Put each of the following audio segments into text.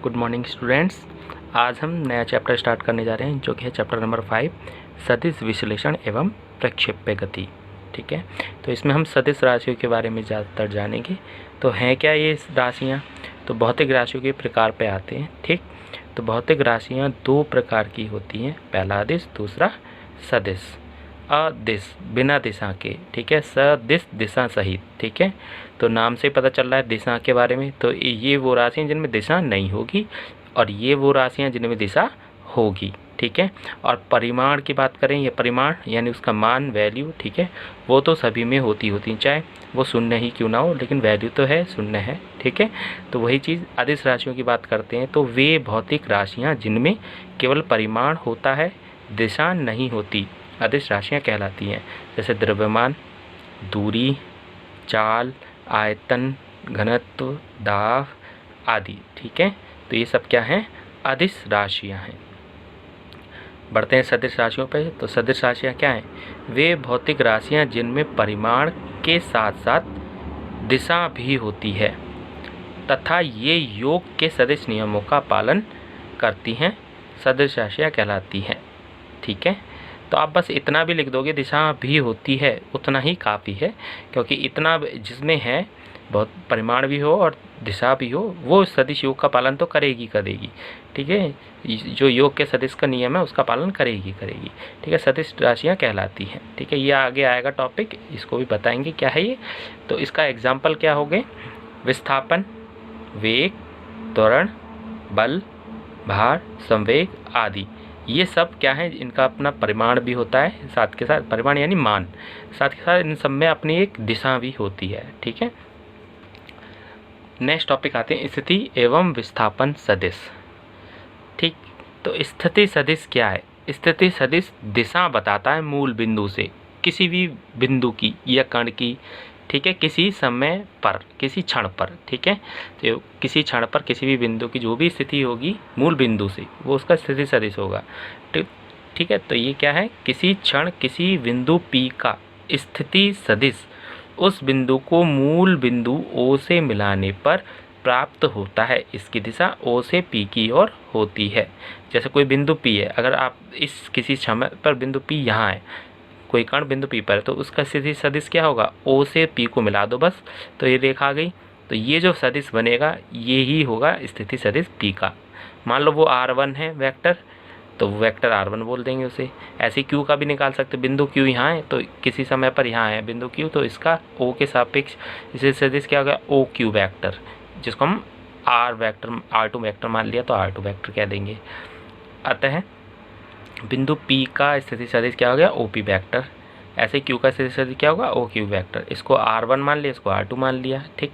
Good morning students. आज हम नया चैप्टर स्टार्ट करने जा रहे हैं जो कि है चैप्टर नंबर 5 सदिश विश्लेषण एवं प्रक्षेप्य गति। ठीक है, तो इसमें हम सदिश राशियों के बारे में ज़्यादातर जानेंगे। तो हैं क्या ये राशियाँ? तो भौतिक राशियों के प्रकार पे आते हैं। ठीक, तो भौतिक राशियाँ दो प्रकार की होती हैं, पहला अदिश, दूसरा सदिश। अदिश बिना दिशा के, ठीक है, सदिश दिशा सहित। ठीक है, तो नाम से पता चल रहा है दिशा के बारे में। तो ये वो राशियाँ जिनमें दिशा नहीं होगी और ये वो राशियाँ जिनमें दिशा होगी। ठीक है, और परिमाण की बात करें, ये परिमाण यानी उसका मान, वैल्यू, ठीक है, वो तो सभी में होती चाहे वो शून्य ही क्यों ना हो, लेकिन वैल्यू तो है, शून्य है। ठीक है, तो वही चीज़ अदिश राशियों की बात करते हैं तो वे भौतिक राशियाँ जिनमें केवल परिमाण होता है, दिशा नहीं होती, अदिश राशियाँ कहलाती हैं। जैसे द्रव्यमान, दूरी, चाल, आयतन, घनत्व, दाब आदि। ठीक है, तो ये सब क्या हैं? अदिश राशियाँ हैं। बढ़ते हैं सदिश राशियों पे। तो सदिश राशियाँ क्या हैं? वे भौतिक राशियाँ जिनमें परिमाण के साथ साथ दिशा भी होती है तथा ये योग के सदिश नियमों का पालन करती हैं, सदिश राशियाँ कहलाती हैं। ठीक है, तो आप बस इतना भी लिख दोगे, दिशा भी होती है, उतना ही काफ़ी है, क्योंकि इतना जिसमें है बहुत परिमाण भी हो और दिशा भी हो, वो सदिश योग का पालन तो करेगी। ठीक है, जो योग के सदिश का नियम है उसका पालन करेगी। ठीक है, सदिश राशियाँ कहलाती हैं। ठीक है, ये आगे आएगा टॉपिक, इसको भी बताएंगे क्या है ये। तो इसका एग्जाम्पल क्या हो गए? विस्थापन, वेग, त्वरण, बल, भार, संवेग आदि, ये सब क्या है? इनका अपना परिमाण भी होता है, साथ के साथ परिमाण यानी मान, साथ के साथ इन सब में अपनी एक दिशा भी होती है। ठीक है, नेक्स्ट टॉपिक आते हैं स्थिति एवं विस्थापन सदिश। ठीक, तो स्थिति सदिश क्या है? स्थिति सदिश दिशा बताता है मूल बिंदु से, किसी भी बिंदु की या कण की। ठीक है, किसी समय पर, किसी क्षण पर। ठीक है, तो किसी क्षण पर किसी भी बिंदु की जो भी स्थिति होगी मूल बिंदु से, वो उसका स्थिति सदिश होगा। ठीक है, तो ये क्या है? किसी क्षण किसी बिंदु P का स्थिति सदिश उस बिंदु को मूल बिंदु O से मिलाने पर प्राप्त होता है। इसकी दिशा O से P की ओर होती है। जैसे कोई बिंदु P है, अगर आप इस किसी समय पर बिंदु P यहाँ है, कोई कण बिंदु P पर है, तो उसका स्थिति सदिश क्या होगा? O से P को मिला दो बस, तो ये रेखा आ गई। तो ये जो सदिश बनेगा ये ही होगा स्थिति सदिश P का। मान लो वो R1 है वेक्टर, तो वेक्टर R1 बोल देंगे उसे। ऐसे Q का भी निकाल सकते, बिंदु Q यहाँ है तो किसी समय पर यहाँ है बिंदु Q, तो इसका O के सापेक्ष इसे सदिश क्या होगा? OQ वेक्टर, जिसको हम R2 वेक्टर मान लिया तो R2 वेक्टर कह देंगे। अतः बिंदु P का स्थिति सदिश क्या हो गया? OP vector. ऐसे Q का स्थिति सदिश क्या होगा? OQ vector. इसको R1 मान लिया, इसको R2 मान लिया। ठीक,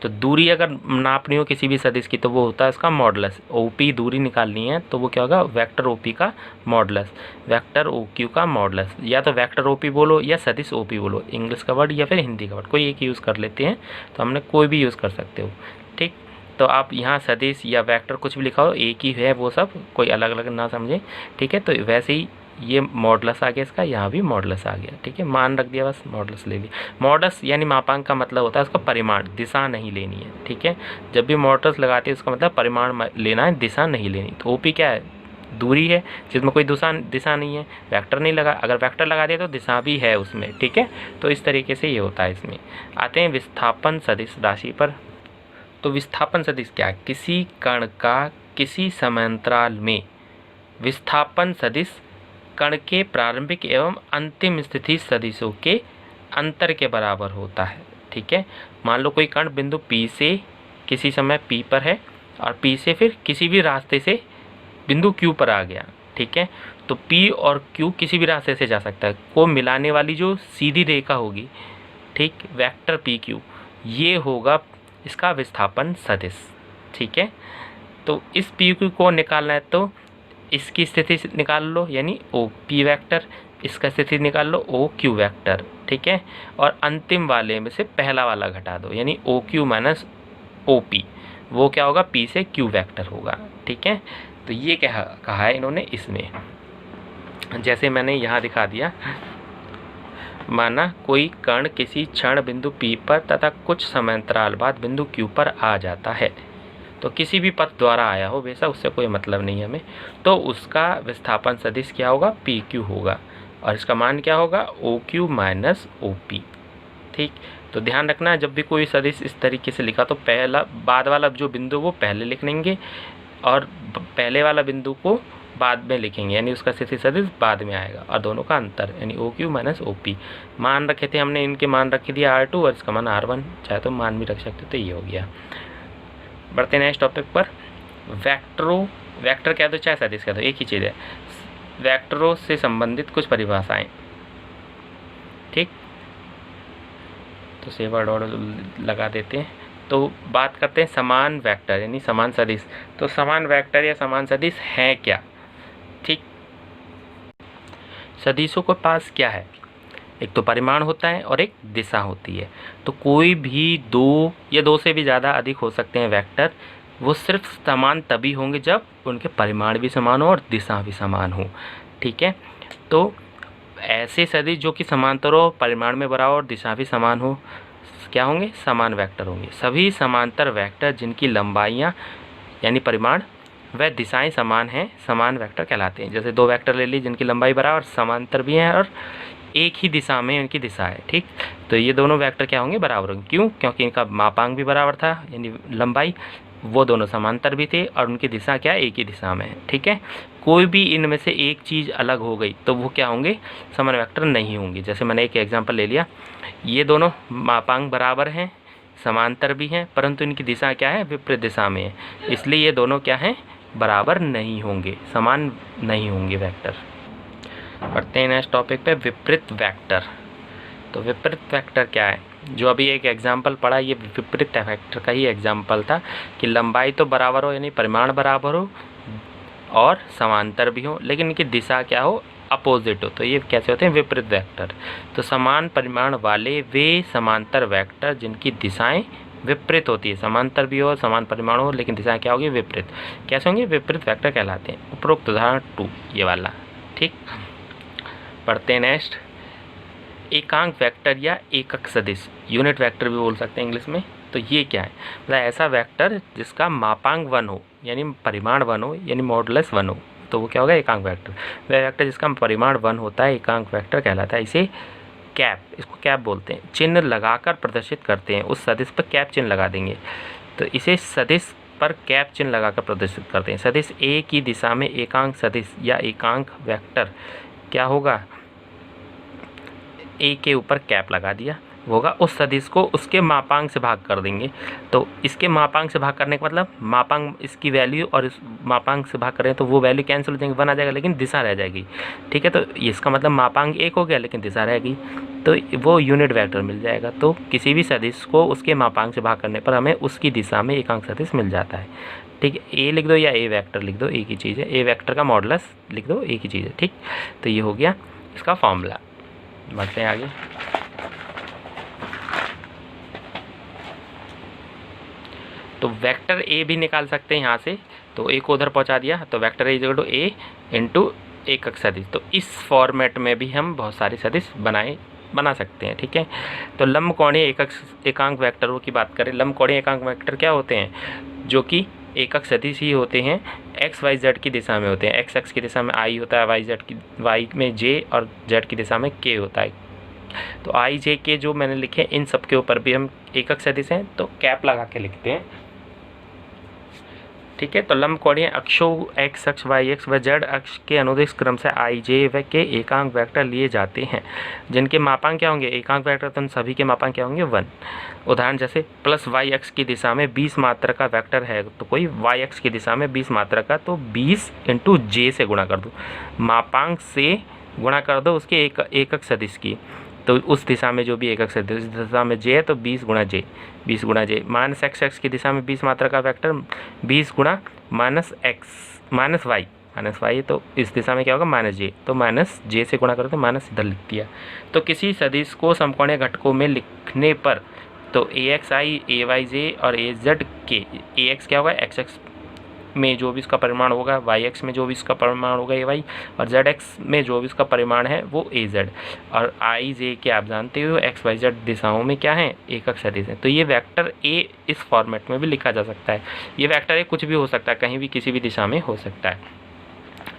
तो दूरी अगर नापनी हो किसी भी सदिश की तो वो होता है इसका मॉडुलस। OP दूरी निकालनी है तो वो क्या होगा? वेक्टर OP का मॉडुलस, वेक्टर OQ का मॉडुलस। या तो वेक्टर OP बोलो या सदिश OP बोलो, इंग्लिश का वर्ड या फिर हिंदी का वर्ड, कोई एक यूज़ कर लेते हैं, तो हमने कोई भी यूज़ कर सकते हो। ठीक, तो आप यहाँ सदिश या वेक्टर कुछ भी लिखा हो, एक ही है वो सब, कोई अलग अलग ना समझे। ठीक है, तो वैसे ही ये मॉडुलस आ गया इसका, यहाँ भी मॉडुलस आ गया। ठीक है, मान रख दिया बस, मॉडुलस ले लिया। मॉडुलस यानी मापांक का मतलब होता है उसका परिमाण, दिशा नहीं लेनी है। ठीक है, जब भी मॉडुलस लगाते हैं उसका मतलब परिमाण लेना है, दिशा नहीं लेनी। तो OP क्या है? दूरी है जिसमें कोई दिशा नहीं है, वेक्टर नहीं लगा। अगर वेक्टर लगा दिया तो दिशा भी है उसमें। ठीक है, तो इस तरीके से ये होता है। इसमें आते हैं विस्थापन सदिश राशि पर। तो विस्थापन सदिश क्या है? किसी कण का किसी समांतराल में विस्थापन सदिश कण के प्रारंभिक एवं अंतिम स्थिति सदिशों के अंतर के बराबर होता है। ठीक है, मान लो कोई कण बिंदु P से किसी समय P पर है और P से फिर किसी भी रास्ते से बिंदु Q पर आ गया। ठीक है, तो P और Q किसी भी रास्ते से जा सकता है, को मिलाने वाली जो सीधी रेखा होगी, ठीक, वेक्टर PQ, ये होगा इसका विस्थापन सदिश। ठीक है, तो इस PQ को निकालना है तो इसकी स्थिति निकाल लो यानी OP वेक्टर, इसका स्थिति निकाल लो OQ वेक्टर। ठीक है, और अंतिम वाले में से पहला वाला घटा दो यानी OQ माइनस OP, वो क्या होगा? P से Q वेक्टर होगा। ठीक है, तो ये क्या कहा है इन्होंने इसमें, जैसे मैंने यहाँ दिखा दिया, माना कोई कण किसी क्षण बिंदु P पर तथा कुछ समांतराल बाद बिंदु Q पर आ जाता है, तो किसी भी पथ द्वारा आया हो वैसा, उससे कोई मतलब नहीं है हमें, तो उसका विस्थापन सदिश क्या होगा, पी क्यू होगा, और इसका मान क्या होगा, O Q minus O P. ठीक, तो ध्यान रखना जब भी कोई सदिश इस तरीके से लिखा तो पहला बाद वाला जो बिंदु वो पहले लिख लेंगे और पहले वाला बिंदु को बाद में लिखेंगे, यानी उसका स्थिति सदिश बाद में आएगा, और दोनों का अंतर यानी O Q minus O P. मान रखे थे हमने, इनके मान रख दिया R2 और इसका मान R1, चाहे तो मान भी रख सकते, तो ये हो गया। बढ़ते हैं नेक्स्ट टॉपिक पर। वेक्टर कह दो चाहे सदिश कह दो, एक ही चीज़ है। वेक्टरों से संबंधित कुछ परिभाषाएं, ठीक, तो सेवा डॉट लगा देते हैं। तो बात करते हैं समान वेक्टर यानी समान सदिश। तो समान वेक्टर या समान सदिश है क्या, ठीक। सदिशों के पास क्या है, एक तो परिमाण होता है और एक दिशा होती है। तो कोई भी दो या दो से भी ज़्यादा अधिक हो सकते हैं वेक्टर, वो सिर्फ समान तभी होंगे जब उनके परिमाण भी समान हो और दिशा भी समान हो, ठीक है। तो ऐसे सदिश जो कि समांतर हो, परिमाण में बराबर और दिशा भी समान हो, क्या होंगे, समान वेक्टर होंगे। सभी समांतर वेक्टर जिनकी लंबाइयाँ यानी परिमाण व दिशाएं समान हैं, समान वेक्टर कहलाते हैं। जैसे दो वेक्टर ले लीजिए जिनकी लंबाई बराबर, समांतर भी हैं और एक ही दिशा में इनकी दिशा है, ठीक। तो ये दोनों वेक्टर क्या होंगे, बराबर होंगे। क्यों, क्योंकि इनका मापांक भी बराबर था यानी लंबाई, वो दोनों समांतर भी थे और उनकी दिशा क्या, एक ही दिशा में है, ठीक है। कोई भी इनमें से एक चीज़ अलग हो गई तो वो क्या होंगे, समान वेक्टर नहीं होंगे। जैसे मैंने एक एग्जांपल ले लिया, ये दोनों मापांक बराबर हैं, समांतर भी हैं, परंतु इनकी दिशा क्या है, विपरीत दिशा में है, इसलिए ये दोनों क्या हैं, बराबर नहीं होंगे, समान नहीं होंगे वेक्टर। पढ़ते हैं नेक्स्ट टॉपिक पे, विपरीत वेक्टर। तो विपरीत वेक्टर क्या है, जो अभी एक एग्जाम्पल पढ़ा ये विपरीत वेक्टर का ही एग्जाम्पल था कि लंबाई तो बराबर हो यानी परिमाण बराबर हो और समांतर भी हो, लेकिन इनकी दिशा क्या हो, अपोजिट हो, तो ये कैसे होते हैं, विपरीत वेक्टर। तो समान परिमाण वाले वे समांतर वेक्टर जिनकी दिशाएं विपरीत होती है, समांतर भी हो, समान परिमाण हो, लेकिन दिशाएं क्या होगी, विपरीत, कैसे होंगे, विपरीत वेक्टर कहलाते हैं। उपरोक्त उदाहरण 2 ये वाला, ठीक। पढ़ते हैं नेक्स्ट, एकांक वेक्टर या एकक सदिश, यूनिट वेक्टर भी बोल सकते हैं इंग्लिश में। तो ये क्या है, मतलब ऐसा वेक्टर जिसका मापांक 1 हो यानी परिमाण 1 हो यानी मॉडुलस 1 हो, तो वो क्या होगा, एकांक वेक्टर। वह वेक्टर जिसका परिमाण 1 होता है एकांक वेक्टर कहलाता है। इसे कैप, इसको कैप बोलते हैं, चिन्ह लगाकर प्रदर्शित करते हैं। उस सदिश पर कैप चिन्ह लगा देंगे तो इसे सदिश पर कैप चिन्ह लगाकर प्रदर्शित करते हैं। सदिश ए की दिशा में एकांक सदिश या एकांक वेक्टर क्या होगा, ए के ऊपर कैप लगा दिया होगा, उस सदिश को उसके मापांक से भाग कर देंगे। तो इसके मापांक से भाग करने का मतलब मापांक इसकी वैल्यू और इस मापांक से भाग करें तो वो वैल्यू कैंसिल हो जाएंगे, 1 आ जाएगा लेकिन दिशा रह जाएगी, ठीक है। तो इसका मतलब मापांक 1 हो गया लेकिन दिशा रहेगी, तो वो यूनिट वेक्टर मिल जाएगा। तो किसी भी सदिश को उसके मापांक से भाग करने पर हमें उसकी दिशा में एकांक सदिश मिल जाता है, ठीक है। ए लिख दो या ए वेक्टर लिख दो, एक ही चीज़ है, ए वेक्टर का मॉडुलस लिख दो, एक ही चीज़ है, ठीक। तो ये हो गया इसका फॉर्मूला। बढ़ते हैं आगे। तो वेक्टर ए भी निकाल सकते हैं यहाँ से, तो ए को उधर पहुँचा दिया तो vector A equal to A into एकक सदिश। तो इस फॉर्मेट में भी हम बहुत सारे सदिश बना सकते हैं, ठीक है। तो लंबकोणीय एकांक वेक्टरों की बात करें, लंबकोणीय एकांक वेक्टर क्या होते हैं, जो कि एकक सदिश ही होते हैं, एक्स वाई जेड की दिशा में होते हैं। एक्स एक्स की दिशा में आई होता है, वाई में जे और जेड की दिशा में के होता है। तो आई जे के जो मैंने लिखे इन सब के ऊपर भी हम एकक सदिश हैं तो कैप लगा के लिखते हैं, ठीक है। तो लंबकोणीय अक्षों एक्स अक्ष वाई अक्ष व जेड अक्ष के अनुदिश क्रम से आई जे व के एकांक वेक्टर लिए जाते हैं, जिनके मापांक क्या होंगे, एकांक वेक्टर तो सभी के मापांक क्या होंगे, 1। उदाहरण जैसे प्लस वाई अक्ष की दिशा में 20 मात्रा का वेक्टर है, तो कोई वाई अक्ष की दिशा में 20 मात्रा का, तो 20 इंटू जे से गुणा कर दो, मापांक से गुणा कर दो उसके एकक सदिश की, तो उस दिशा में जो भी एकक सदिश, उस दिशा में जे है तो 20 गुणा जे, 20 गुणा जे। माइनस एक्स एक्स की दिशा में 20 मात्रा का वेक्टर 20 गुणा माइनस एक्स माइनस वाई, तो इस दिशा में क्या होगा, माइनस जे, तो माइनस जे से गुणा करो तो माइनस इधर लिख दिया। तो किसी सदिश को समकोणीय घटकों में लिखने पर तो ए एक्स आई, ए वाई जे और ए जेड के, ए एक्स क्या होगा, एक्स एक्स में जो भी इसका परिमाण होगा, वाई एक्स में जो भी इसका परिमाण होगा ए वाई, और जेड एक्स में जो भी इसका परिमाण है वो ए जेड, और आई जे के आप जानते हो एक्स वाई जेड दिशाओं में क्या है, एकक सदिश है। तो ये वेक्टर ए इस फॉर्मेट में भी लिखा जा सकता है। ये वेक्टर ए कुछ भी हो सकता है, कहीं भी किसी भी दिशा में हो सकता है।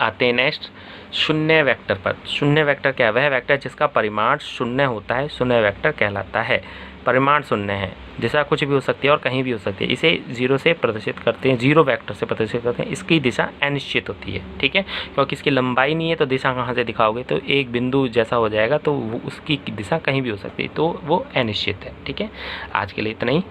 आते हैं नेक्स्ट शून्य वेक्टर पर। शून्य वेक्टर क्या है? वह वेक्टर जिसका परिमाण शून्य होता है शून्य वेक्टर कहलाता है। परिमाण शून्य है, दिशा कुछ भी हो सकती है और कहीं भी हो सकती है। इसे जीरो से प्रदर्शित करते हैं, जीरो वेक्टर से प्रदर्शित करते हैं। इसकी दिशा अनिश्चित होती है, ठीक है, क्योंकि इसकी लंबाई नहीं है तो दिशा कहाँ से दिखाओगे, तो एक बिंदु जैसा हो जाएगा, तो उसकी दिशा कहीं भी हो सकती है, तो वो अनिश्चित है। ठीक है, आज के लिए इतना ही।